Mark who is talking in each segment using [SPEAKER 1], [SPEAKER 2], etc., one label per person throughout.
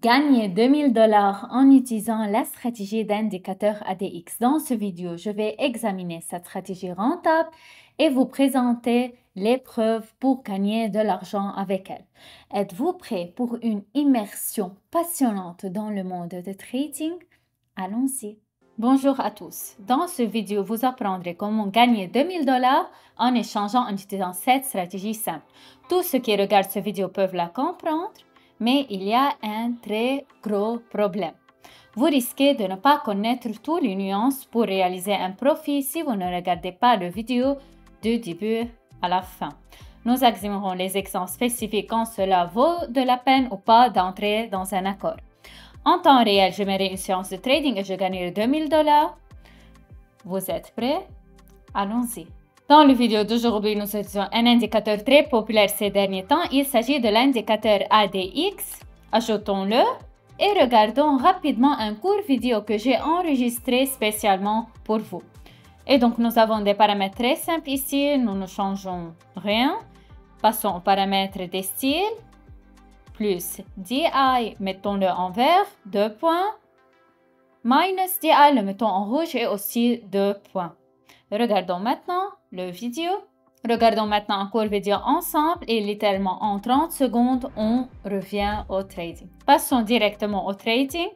[SPEAKER 1] Gagner 2000 $ en utilisant la stratégie d'indicateur ADX. Dans ce vidéo, je vais examiner cette stratégie rentable et vous présenter les preuves pour gagner de l'argent avec elle. Êtes-vous prêt pour une immersion passionnante dans le monde de trading? Allons-y! Bonjour à tous. Dans ce vidéo, vous apprendrez comment gagner 2000 $ en échangeant en utilisant cette stratégie simple. Tous ceux qui regardent cette vidéo peuvent la comprendre, mais il y a un très gros problème. Vous risquez de ne pas connaître toutes les nuances pour réaliser un profit si vous ne regardez pas la vidéo du début à la fin. Nous examinerons les exemples spécifiques quand cela vaut de la peine ou pas d'entrer dans un accord. En temps réel, je mènerai une séance de trading et je gagnerai 2000 $. Vous êtes prêts? Allons-y. Dans la vidéo d'aujourd'hui, nous utilisons un indicateur très populaire ces derniers temps. Il s'agit de l'indicateur ADX. Ajoutons-le et regardons rapidement un court vidéo que j'ai enregistré spécialement pour vous. Et donc, nous avons des paramètres très simples ici. Nous ne changeons rien. Passons aux paramètres des styles. Plus DI, mettons-le en vert, 2 points. Minus DI, le mettons en rouge et aussi 2 points. Regardons maintenant la vidéo. Regardons maintenant encore la vidéo ensemble et littéralement en 30 secondes, on revient au trading. Passons directement au trading.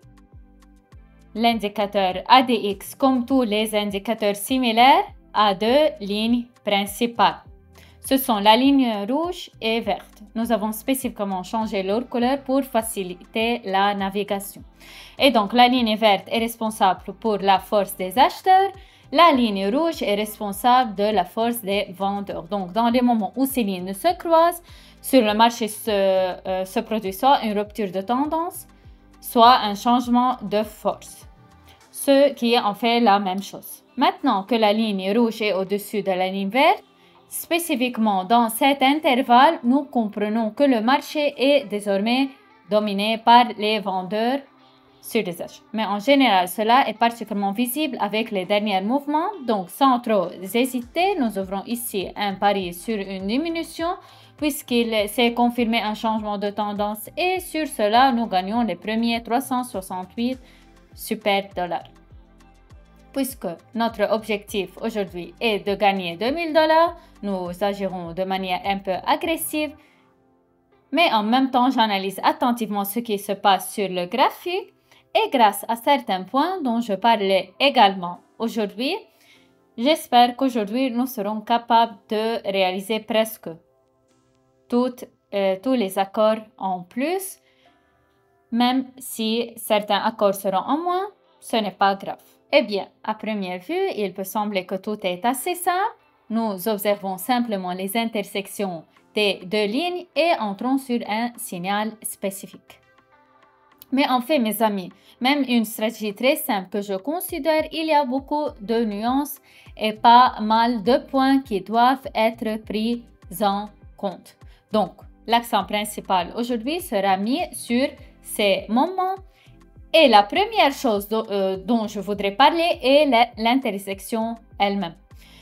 [SPEAKER 1] L'indicateur ADX, comme tous les indicateurs similaires, a deux lignes principales. Ce sont la ligne rouge et verte. Nous avons spécifiquement changé leur couleur pour faciliter la navigation. Et donc, la ligne verte est responsable pour la force des acheteurs. La ligne rouge est responsable de la force des vendeurs. Donc, dans les moments où ces lignes se croisent, sur le marché se produit soit une rupture de tendance, soit un changement de force. Ce qui est en fait la même chose. Maintenant que la ligne rouge est au-dessus de la ligne verte, spécifiquement dans cet intervalle, nous comprenons que le marché est désormais dominé par les vendeurs sur les achats. Mais en général, cela est particulièrement visible avec les derniers mouvements. Donc, sans trop hésiter, nous ouvrons ici un pari sur une diminution puisqu'il s'est confirmé un changement de tendance et sur cela, nous gagnons les premiers 368 super dollars. Puisque notre objectif aujourd'hui est de gagner 2000 $, nous agirons de manière un peu agressive. Mais en même temps, j'analyse attentivement ce qui se passe sur le graphique. Et grâce à certains points dont je parlais également aujourd'hui, j'espère qu'aujourd'hui, nous serons capables de réaliser presque tous les accords en plus. Même si certains accords seront en moins, ce n'est pas grave. Eh bien, à première vue, il peut sembler que tout est assez simple. Nous observons simplement les intersections des deux lignes et entrons sur un signal spécifique. Mais en fait, mes amis, même une stratégie très simple que je considère, il y a beaucoup de nuances et pas mal de points qui doivent être pris en compte. Donc, l'accent principal aujourd'hui sera mis sur ces moments. Et la première chose dont je voudrais parler est l'intersection elle-même.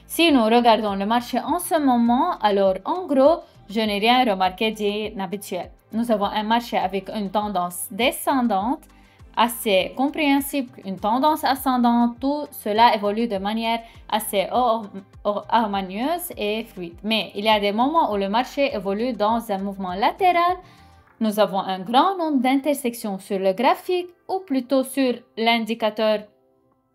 [SPEAKER 1] Si nous regardons le marché en ce moment, alors en gros, je n'ai rien remarqué d'inhabituel. Nous avons un marché avec une tendance descendante assez compréhensible, une tendance ascendante. Tout cela évolue de manière assez harmonieuse et fluide. Mais il y a des moments où le marché évolue dans un mouvement latéral. Nous avons un grand nombre d'intersections sur le graphique ou plutôt sur l'indicateur.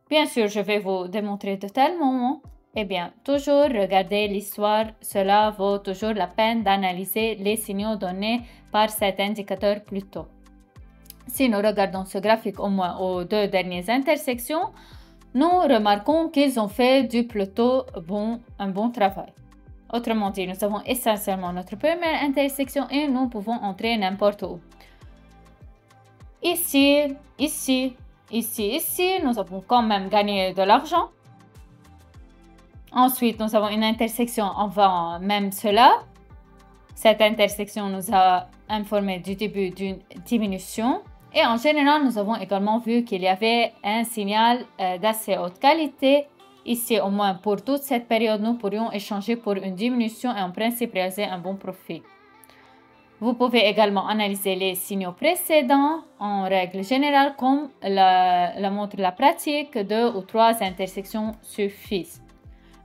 [SPEAKER 1] Bien sûr, je vais vous démontrer de tels moments. Eh bien, toujours regarder l'histoire. Cela vaut toujours la peine d'analyser les signaux donnés par cet indicateur plus tôt. Si nous regardons ce graphique au moins aux deux dernières intersections, nous remarquons qu'ils ont fait plutôt un bon travail. Autrement dit, nous avons essentiellement notre première intersection et nous pouvons entrer n'importe où. Ici, nous avons quand même gagné de l'argent. Ensuite, nous avons une intersection avant même cela. Cette intersection nous a informé du début d'une diminution. Et en général, nous avons également vu qu'il y avait un signal d'assez haute qualité. Ici, au moins pour toute cette période, nous pourrions échanger pour une diminution et en principe réaliser un bon profit. Vous pouvez également analyser les signaux précédents. En règle générale, comme la montre la pratique, 2 ou 3 intersections suffisent.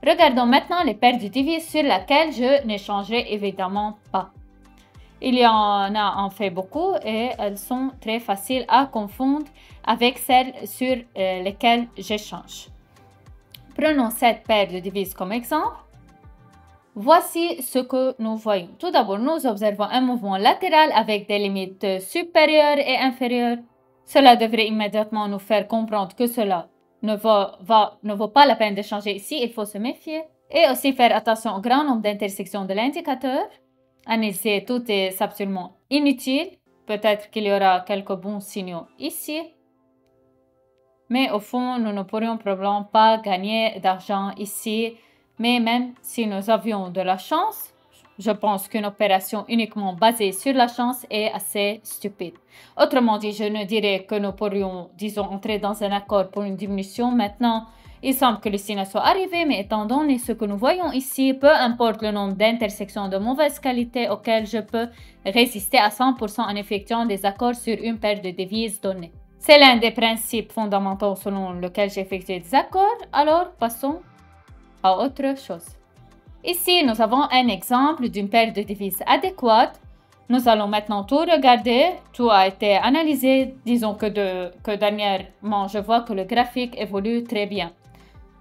[SPEAKER 1] Regardons maintenant les paires de devises sur lesquelles je n'échangerai évidemment pas. Il y en a en fait beaucoup et elles sont très faciles à confondre avec celles sur lesquelles j'échange. Prenons cette paire de devises comme exemple. Voici ce que nous voyons. Tout d'abord, nous observons un mouvement latéral avec des limites supérieures et inférieures. Cela devrait immédiatement nous faire comprendre que cela ne vaut pas la peine de changer ici, il faut se méfier. Et aussi faire attention au grand nombre d'intersections de l'indicateur. Analyser tout est absolument inutile. Peut-être qu'il y aura quelques bons signaux ici. Mais au fond, nous ne pourrions probablement pas gagner d'argent ici. Mais même si nous avions de la chance, je pense qu'une opération uniquement basée sur la chance est assez stupide. Autrement dit, je ne dirais que nous pourrions, disons, entrer dans un accord pour une diminution. Maintenant, il semble que le signe soit arrivé, mais étant donné ce que nous voyons ici, peu importe le nombre d'intersections de mauvaise qualité auxquelles je peux résister à 100% en effectuant des accords sur une paire de devises données. C'est l'un des principes fondamentaux selon lequel j'effectue des accords, alors passons à autre chose. Ici, nous avons un exemple d'une paire de devises adéquate. Nous allons maintenant tout regarder. Tout a été analysé. Disons que dernièrement, je vois que le graphique évolue très bien.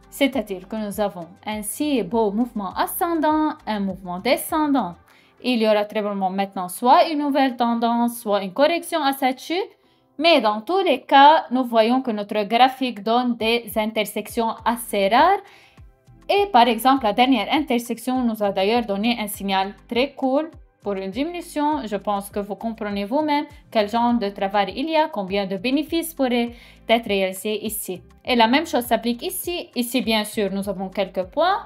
[SPEAKER 1] C'est-à-dire que nous avons un si beau mouvement ascendant, un mouvement descendant. Il y aura très probablement maintenant soit une nouvelle tendance, soit une correction à cette chute. Mais dans tous les cas, nous voyons que notre graphique donne des intersections assez rares. Et par exemple, la dernière intersection nous a d'ailleurs donné un signal très cool pour une diminution. Je pense que vous comprenez vous-même quel genre de travail il y a, combien de bénéfices pourraient être réalisés ici. Et la même chose s'applique ici. Ici, bien sûr, nous avons quelques points,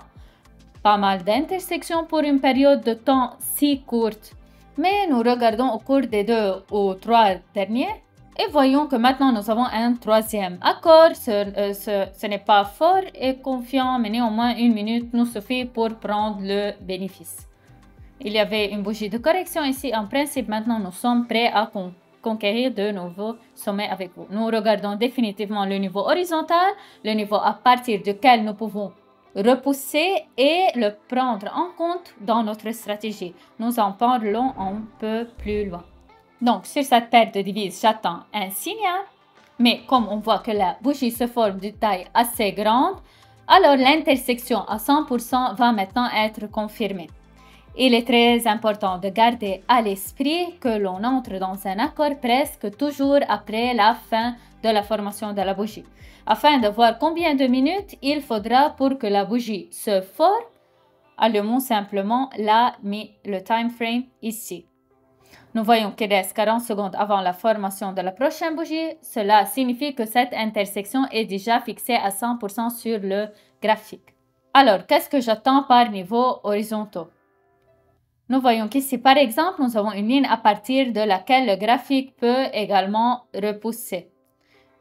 [SPEAKER 1] pas mal d'intersections pour une période de temps si courte. Mais nous regardons au cours des 2 ou 3 derniers. Et voyons que maintenant nous avons un troisième accord. Ce n'est pas fort et confiant, mais néanmoins 1 minute nous suffit pour prendre le bénéfice. Il y avait une bougie de correction ici. En principe, maintenant nous sommes prêts à conquérir de nouveaux sommets avec vous. Nous regardons définitivement le niveau horizontal, le niveau à partir duquel nous pouvons repousser et le prendre en compte dans notre stratégie. Nous en parlons un peu plus loin. Donc, sur cette paire de devises, j'attends un signal, mais comme on voit que la bougie se forme d'une taille assez grande, alors l'intersection à 100% va maintenant être confirmée. Il est très important de garder à l'esprit que l'on entre dans un accord presque toujours après la fin de la formation de la bougie. Afin de voir combien de minutes il faudra pour que la bougie se forme, allumons simplement le time frame ici. Nous voyons qu'il reste 40 secondes avant la formation de la prochaine bougie. Cela signifie que cette intersection est déjà fixée à 100% sur le graphique. Alors, qu'est-ce que j'attends par niveau horizontaux? Nous voyons qu'ici, par exemple, nous avons une ligne à partir de laquelle le graphique peut également repousser.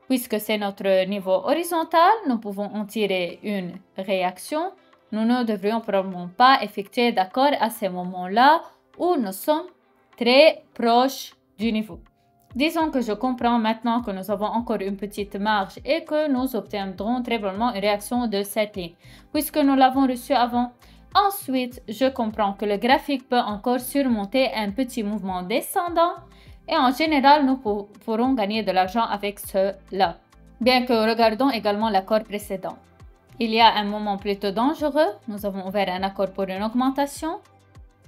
[SPEAKER 1] Puisque c'est notre niveau horizontal, nous pouvons en tirer une réaction. Nous ne devrions probablement pas effectuer d'accord à ce moment-là où nous sommes très proche du niveau. Disons que je comprends maintenant que nous avons encore une petite marge et que nous obtiendrons très probablement une réaction de cette ligne, puisque nous l'avons reçue avant. Ensuite, je comprends que le graphique peut encore surmonter un petit mouvement descendant et en général, nous pourrons gagner de l'argent avec cela. Bien que regardons également l'accord précédent. Il y a un moment plutôt dangereux. Nous avons ouvert un accord pour une augmentation.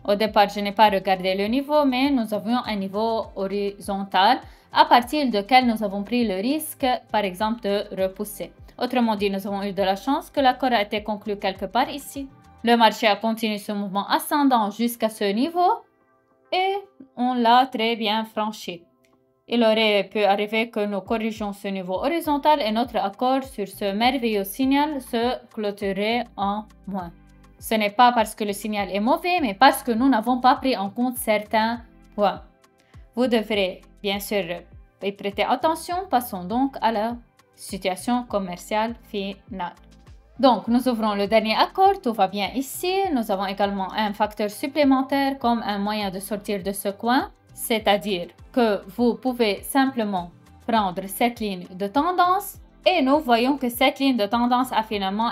[SPEAKER 1] Au départ, je n'ai pas regardé le niveau, mais nous avions un niveau horizontal à partir duquel nous avons pris le risque, par exemple, de repousser. Autrement dit, nous avons eu de la chance que l'accord a été conclu quelque part ici. Le marché a continué ce mouvement ascendant jusqu'à ce niveau et on l'a très bien franchi. Il aurait pu arriver que nous corrigions ce niveau horizontal et notre accord sur ce merveilleux signal se clôturerait en moins. Ce n'est pas parce que le signal est mauvais, mais parce que nous n'avons pas pris en compte certains points. Vous devrez bien sûr y prêter attention. Passons donc à la situation commerciale finale. Donc, nous ouvrons le dernier accord, tout va bien ici. Nous avons également un facteur supplémentaire comme un moyen de sortir de ce coin, c'est-à-dire que vous pouvez simplement prendre cette ligne de tendance et nous voyons que cette ligne de tendance a finalement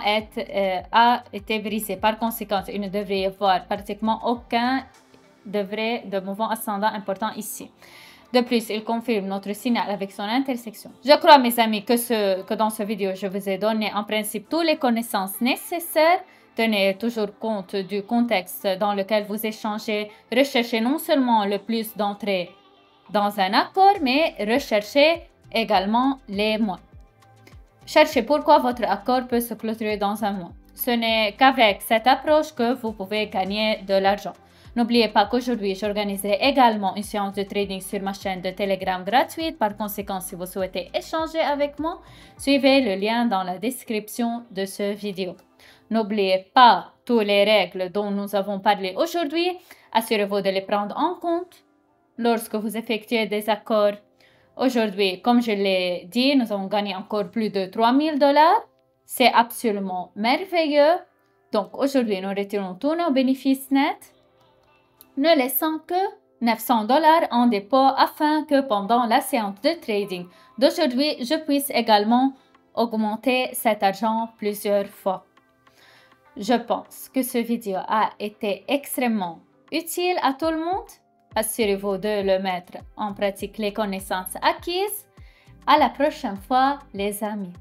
[SPEAKER 1] été brisée. Par conséquent, il ne devrait y avoir pratiquement aucun degré de mouvement ascendant important ici. De plus, il confirme notre signal avec son intersection. Je crois, mes amis, que dans cette vidéo, je vous ai donné en principe toutes les connaissances nécessaires. Tenez toujours compte du contexte dans lequel vous échangez. Recherchez non seulement le plus d'entrées dans un accord, mais recherchez également les mois. Cherchez pourquoi votre accord peut se clôturer dans un mois. Ce n'est qu'avec cette approche que vous pouvez gagner de l'argent. N'oubliez pas qu'aujourd'hui, j'organiserai également une séance de trading sur ma chaîne de Telegram gratuite. Par conséquent, si vous souhaitez échanger avec moi, suivez le lien dans la description de cette vidéo. N'oubliez pas toutes les règles dont nous avons parlé aujourd'hui. Assurez-vous de les prendre en compte lorsque vous effectuez des accords. Aujourd'hui, comme je l'ai dit, nous avons gagné encore plus de 3000 $. C'est absolument merveilleux. Donc aujourd'hui, nous retirons tous nos bénéfices nets, ne laissant que 900 $ en dépôt afin que pendant la séance de trading d'aujourd'hui, je puisse également augmenter cet argent plusieurs fois. Je pense que cette vidéo a été extrêmement utile à tout le monde. Assurez-vous de le mettre en pratique les connaissances acquises. À la prochaine fois, les amis.